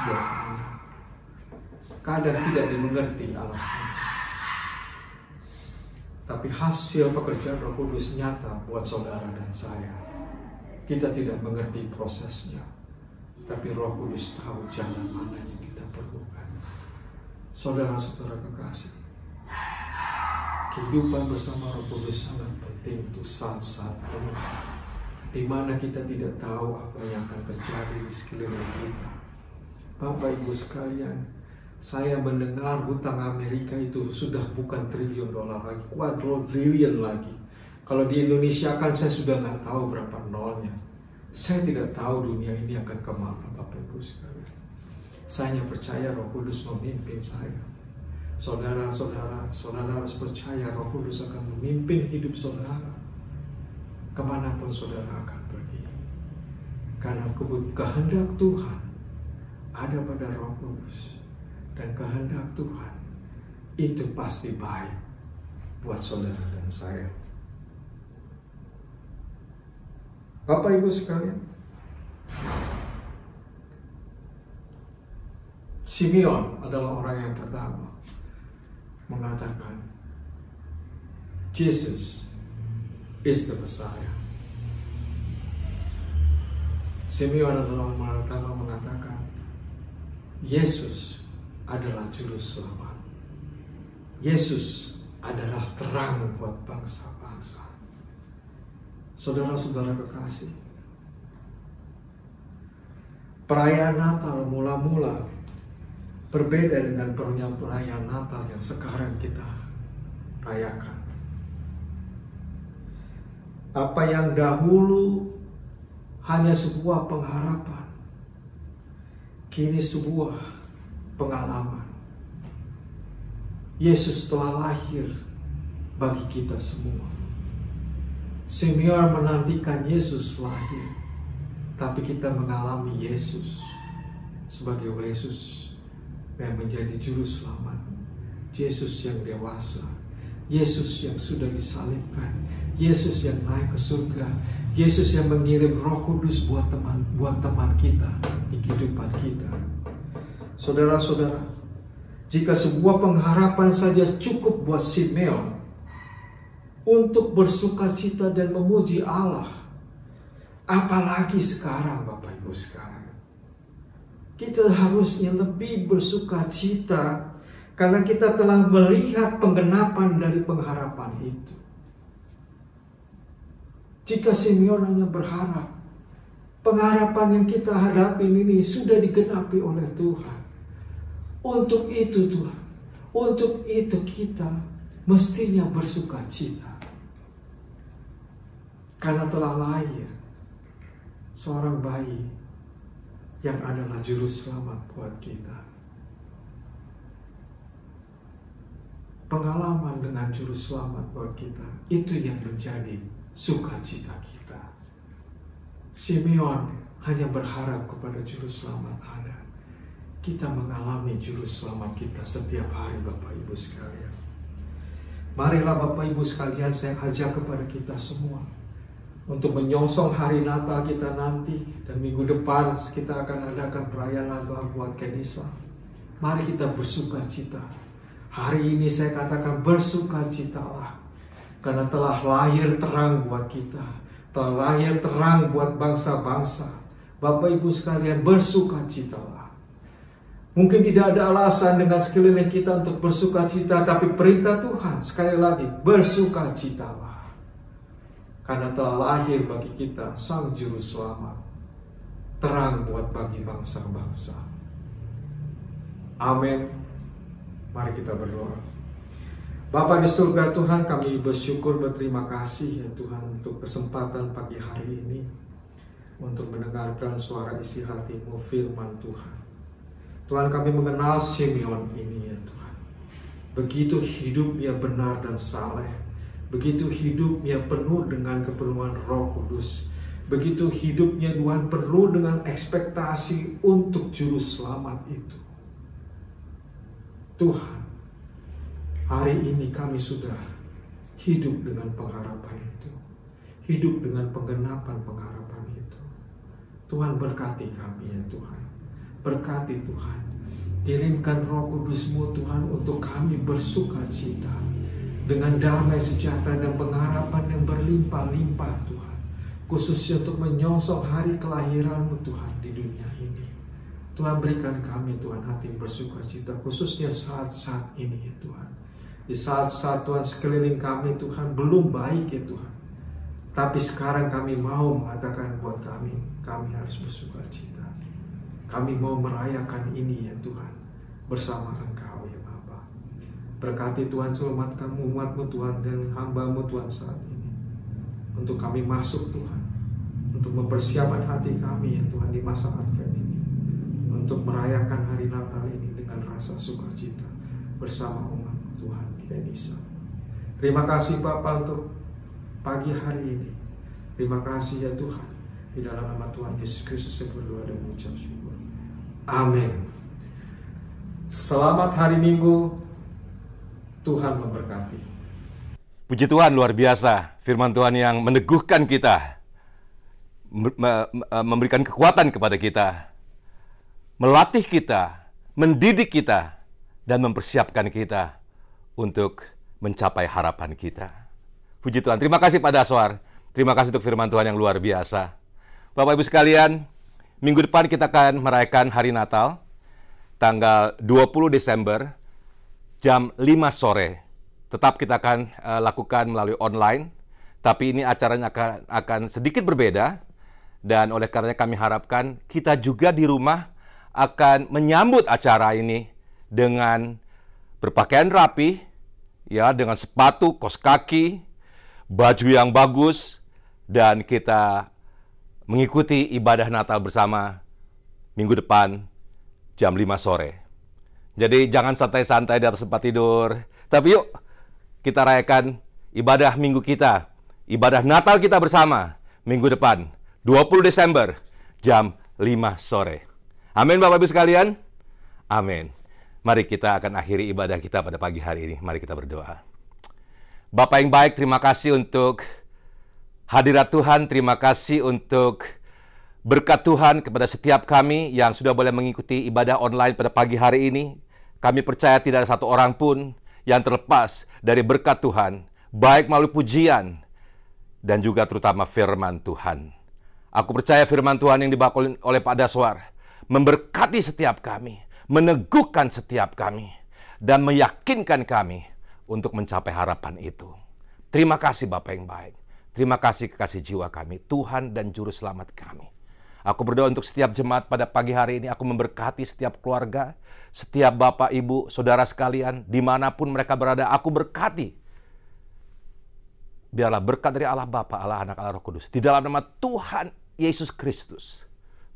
S3: buat Anda. Kadang tidak dimengerti alasannya, tapi hasil pekerjaan Roh Kudus nyata buat saudara dan saya. Kita tidak mengerti prosesnya, tapi Roh Kudus tahu jalan mana yang kita perlukan. Saudara-saudara kekasih, kehidupan bersama Roh Kudus sangat penting untuk saat-saat ini, di mana kita tidak tahu apa yang akan terjadi di sekeliling kita. Bapak Ibu sekalian, saya mendengar hutang Amerika itu sudah bukan triliun dolar lagi, quadrillion lagi. Kalau di Indonesia kan saya sudah nggak tahu berapa nolnya. Saya tidak tahu dunia ini akan kemana, Bapak Ibu sekalian. Saya hanya percaya Roh Kudus memimpin saya. Saudara-saudara, saudara harus percaya Roh Kudus akan memimpin hidup saudara kemanapun saudara akan pergi. Karena kehendak Tuhan ada pada Roh Kudus, dan kehendak Tuhan itu pasti baik buat saudara dan saya. Bapak Ibu sekalian, Simeon adalah orang yang pertama mengatakan Jesus is the Messiah. Simeon adalah orang pertama mengatakan Yesus adalah juru selamat. Yesus adalah terang buat bangsa-bangsa. Saudara-saudara kekasih, perayaan Natal mula-mula berbeda dengan perayaan Natal yang sekarang kita rayakan. Apa yang dahulu hanya sebuah pengharapan, kini sebuah pengalaman. Yesus telah lahir bagi kita semua. Simeon menantikan Yesus lahir, tapi kita mengalami Yesus sebagai Yesus yang menjadi juru selamat, Yesus yang dewasa, Yesus yang sudah disalibkan, Yesus yang naik ke surga, Yesus yang mengirim Roh Kudus buat teman kita di kehidupan kita. Saudara-saudara, jika sebuah pengharapan saja cukup buat Simeon untuk bersukacita dan memuji Allah, apalagi sekarang Bapak Ibu sekalian. Kita harusnya lebih bersukacita karena kita telah melihat penggenapan dari pengharapan itu. Jika Simeon hanya berharap pengharapan yang kita hadapi ini sudah digenapi oleh Tuhan, untuk itu Tuhan, untuk itu kita mestinya bersukacita. Karena telah lahir seorang bayi yang adalah juru selamat buat kita. Pengalaman dengan juru selamat buat kita, itu yang menjadi sukacita kita. Simeon hanya berharap kepada juru selamat ada. Kita mengalami juru selamat kita setiap hari, Bapak Ibu sekalian. Marilah Bapak Ibu sekalian, saya ajak kepada kita semua untuk menyongsong hari Natal kita nanti, dan minggu depan kita akan adakan perayaan Natal buat Kenisa. Mari kita bersuka cita. Hari ini saya katakan bersukacitalah, karena telah lahir terang buat kita, telah lahir terang buat bangsa-bangsa. Bapak Ibu sekalian, bersukacitalah. Mungkin tidak ada alasan dengan sekeliling kita untuk bersukacita, tapi perintah Tuhan sekali lagi, bersukacitalah. Karena telah lahir bagi kita Sang Juru Selamat, terang buat bagi bangsa-bangsa. Amin. Mari kita berdoa. Bapa di surga Tuhan, kami bersyukur, berterima kasih ya Tuhan untuk kesempatan pagi hari ini, untuk mendengarkan suara isi hati-Mu, firman Tuhan. Tuhan, kami mengenal Simeon ini ya Tuhan. Begitu hidupnya benar dan saleh, begitu hidupnya penuh dengan kepenuhan Roh Kudus, begitu hidupnya Tuhan penuh dengan ekspektasi untuk Juru Selamat itu. Tuhan, hari ini kami sudah hidup dengan pengharapan itu, hidup dengan penggenapan pengharapan itu. Tuhan, berkati kami ya Tuhan. Berkati Tuhan, kirimkan Roh Kudus-Mu Tuhan untuk kami bersuka cita dengan damai sejahtera dan pengharapan yang berlimpah-limpah Tuhan, khususnya untuk menyongsong hari kelahiran-Mu Tuhan di dunia ini. Tuhan, berikan kami Tuhan hati bersuka cita, khususnya saat-saat ini ya Tuhan. Di saat-saat Tuhan sekeliling kami Tuhan belum baik ya Tuhan, tapi sekarang kami mau mengatakan buat kami harus bersuka cita. Kami mau merayakan ini ya Tuhan, bersama Engkau ya Bapa. Berkati Tuhan, selamatkan umat-Mu Tuhan dan hamba-Mu Tuhan saat ini. Untuk kami masuk Tuhan, untuk mempersiapkan hati kami ya Tuhan di masa Advent ini, untuk merayakan hari Natal ini dengan rasa sukacita bersama umat Tuhan di Kenisa. Terima kasih Bapa untuk pagi hari ini. Terima kasih ya Tuhan. Di dalam nama Tuhan Yesus Kristus saya berdoa dan mengucap syukur. Amin. Selamat hari Minggu. Tuhan memberkati.
S4: Puji Tuhan, luar biasa. Firman Tuhan yang meneguhkan kita, memberikan kekuatan kepada kita, melatih kita, mendidik kita, dan mempersiapkan kita untuk mencapai harapan kita. Puji Tuhan. Terima kasih Pak Daswar. Terima kasih untuk firman Tuhan yang luar biasa. Bapak Ibu sekalian, minggu depan kita akan merayakan hari Natal, tanggal 20 Desember, jam 5 sore. Tetap kita akan lakukan melalui online, tapi ini acaranya akan sedikit berbeda, dan oleh karenanya kami harapkan kita juga di rumah akan menyambut acara ini dengan berpakaian rapi, ya, dengan sepatu, kaos kaki, baju yang bagus, dan kita mengikuti ibadah Natal bersama minggu depan jam 5 sore. Jadi jangan santai-santai di atas tempat tidur, tapi yuk kita rayakan ibadah minggu kita, ibadah Natal kita bersama minggu depan 20 Desember jam 5 sore. Amin Bapak Ibu sekalian. Amin. Mari kita akan akhiri ibadah kita pada pagi hari ini. Mari kita berdoa. Bapa yang baik, terima kasih untuk hadirat Tuhan, terima kasih untuk berkat Tuhan kepada setiap kami yang sudah boleh mengikuti ibadah online pada pagi hari ini. Kami percaya tidak ada satu orang pun yang terlepas dari berkat Tuhan, baik melalui pujian dan juga terutama firman Tuhan. Aku percaya firman Tuhan yang dibawa oleh Pak Daswar memberkati setiap kami, meneguhkan setiap kami, dan meyakinkan kami untuk mencapai harapan itu. Terima kasih Bapa yang baik. Terima kasih kekasih jiwa kami, Tuhan dan Juru Selamat kami. Aku berdoa untuk setiap jemaat pada pagi hari ini. Aku memberkati setiap keluarga, setiap Bapak, Ibu, Saudara sekalian, dimanapun mereka berada. Aku berkati. Biarlah berkat dari Allah Bapa, Allah Anak, Allah Roh Kudus, di dalam nama Tuhan Yesus Kristus,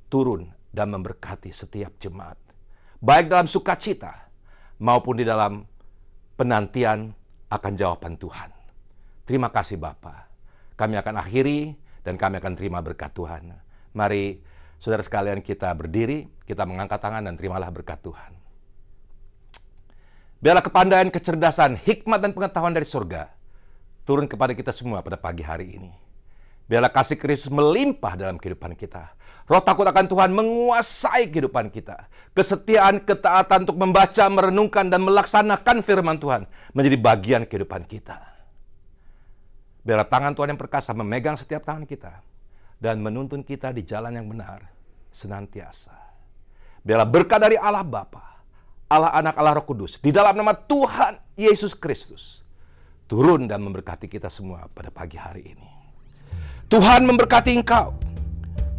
S4: turun dan memberkati setiap jemaat. Baik dalam sukacita, maupun di dalam penantian akan jawaban Tuhan. Terima kasih Bapa. Kami akan akhiri dan kami akan terima berkat Tuhan. Mari saudara sekalian kita berdiri, kita mengangkat tangan dan terimalah berkat Tuhan. Biarlah kepandaian, kecerdasan, hikmat dan pengetahuan dari surga turun kepada kita semua pada pagi hari ini. Biarlah kasih Kristus melimpah dalam kehidupan kita. Roh takut akan Tuhan menguasai kehidupan kita. Kesetiaan, ketaatan untuk membaca, merenungkan, dan melaksanakan firman Tuhan menjadi bagian kehidupan kita. Biarlah tangan Tuhan yang perkasa memegang setiap tangan kita dan menuntun kita di jalan yang benar senantiasa. Biarlah berkat dari Allah Bapa, Allah Anak, Allah Roh Kudus, di dalam nama Tuhan Yesus Kristus, turun dan memberkati kita semua pada pagi hari ini. Tuhan memberkati engkau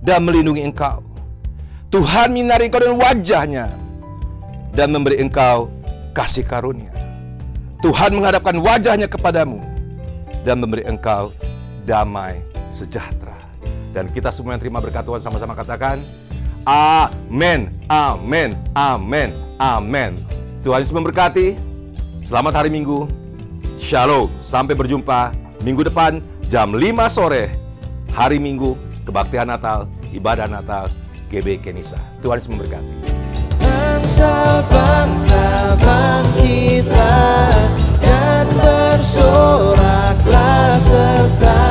S4: dan melindungi engkau. Tuhan menyinari engkau dengan wajah-Nya dan memberi engkau kasih karunia. Tuhan menghadapkan wajah-Nya kepadamu dan memberi engkau damai sejahtera. Dan kita semua yang terima berkat Tuhan sama-sama katakan, amin, amin, amin, amin. Tuhan Yesus memberkati. Selamat hari Minggu. Shalom. Sampai berjumpa minggu depan jam 5 sore. Hari Minggu, kebaktian Natal, ibadah Natal, GB Kenisa. Tuhan Yesus memberkati.
S1: Bangsa-bangsa bangkitlah dan bersoraklah serta